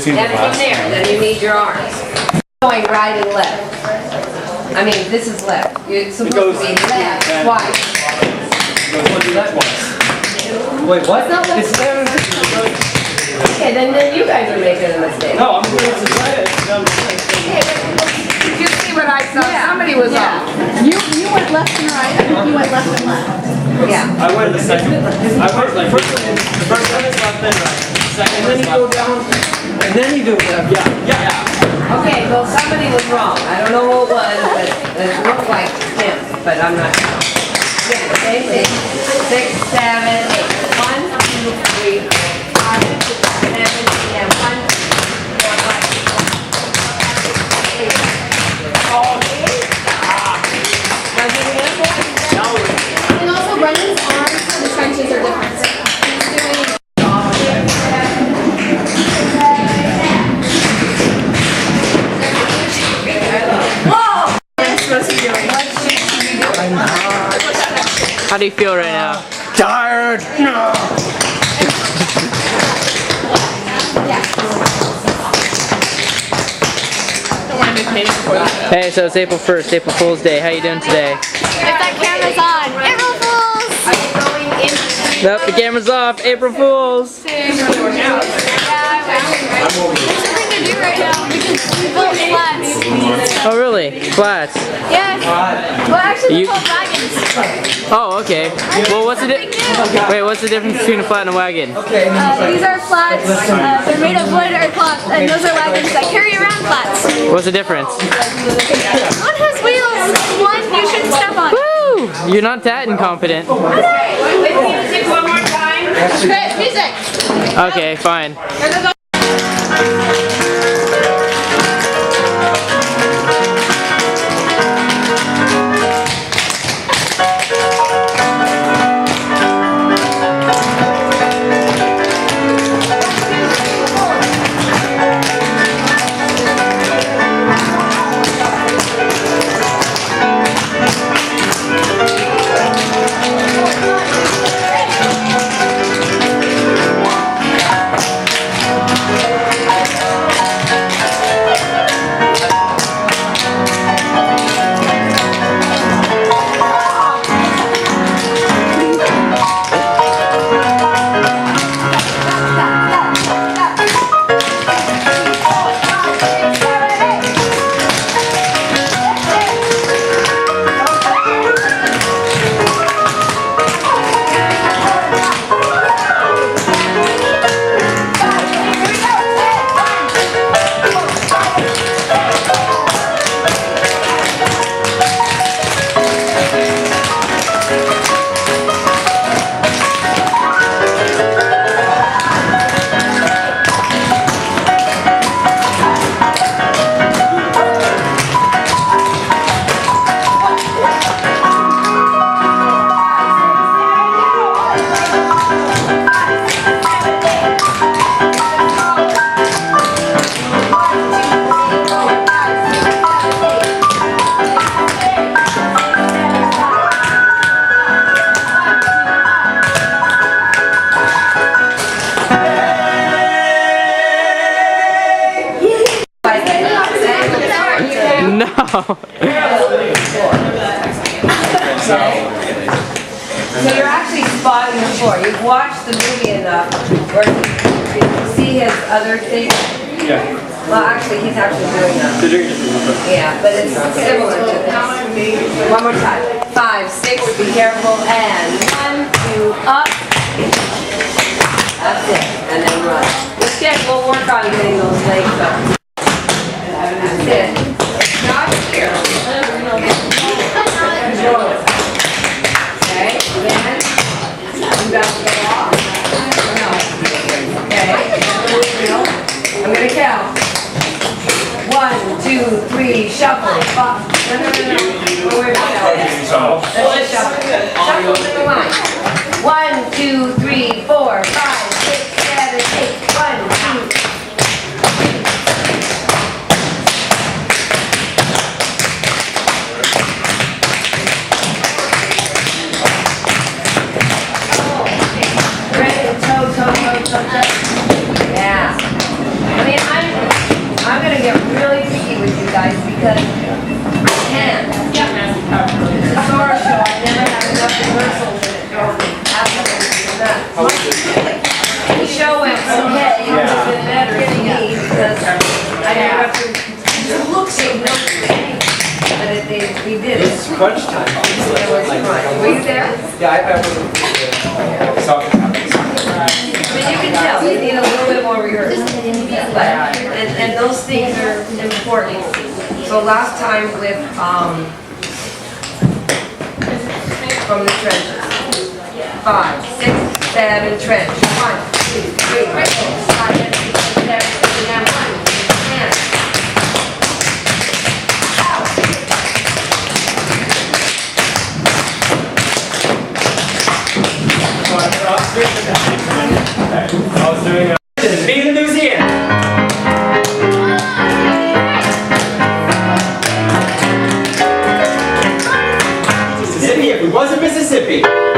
seems Then from there, then you need your arms. Going right and left. I mean, this is left. It's supposed to be left twice. Wait, what? It's okay, then you guys are making a mistake. No, I'm doing this right. Did you see what I saw? Yeah. Somebody was off. You went left and right. I think you went left and left. Yeah. I went the second. I went like the first one is left and right. Second and then you go down. And then you do left. Yeah. Okay, well somebody was wrong. I don't know who it was, but it looked like him, but I'm not sure. Again, same thing. 6, 7, 8. 1, 2, 3, 4, 5, 6, 7, 8, and 1, 4, 5, 6, 7, 8. And also Brennan's arms for the trenches are different. He's doing How do you feel right now? Tired. No. Hey, so it's April 1st, April Fool's Day. How you doing today? if that camera's on. April Fools! Are you going into Nope, the camera's off. April Fools. There's something to do right now because we built flats. Oh, really? Flats. Yes. Well, actually, You- they're called wagons. Oh, okay. Well, what's the difference between a flat and a wagon? These are flats. They're made of wood or cloth, and those are wagons that carry around flats. What's the difference? One has wheels. One you shouldn't step on. Woo! You're not that incompetent. one more time? Okay, music. Okay, fine. No. So you're actually spotting the floor. You've watched the movie enough where you see his other thing. Yeah. Well, actually, he's actually doing that. They're doing different. Yeah, but it's similar to this. One more time. 5, 6, be careful, and 1, 2, up. That's it, and then run. We'll work on getting those legs up. That's it. Not here. Okay, again. You got to go off. No. Okay. I'm going to count. 1, 2, 3, shuffle. 5. No. We're not shuffle. Let's just shuffle. Shuffle in the line. 1, 2, 3, 4, 5, 6, 7, 8. 1, 2. Yeah. I mean, was fun. Were you there? Yeah, I wasn't. I mean, you can tell, you need a little bit more rehearsal. But, and those things are important. So last time with, from the trenches. 5, 6, 7, trench. 1, 2, 3, 4, 5, 6, 7, and 1. And I was doing Being Louisiana. Mississippi if we wasn't Mississippi.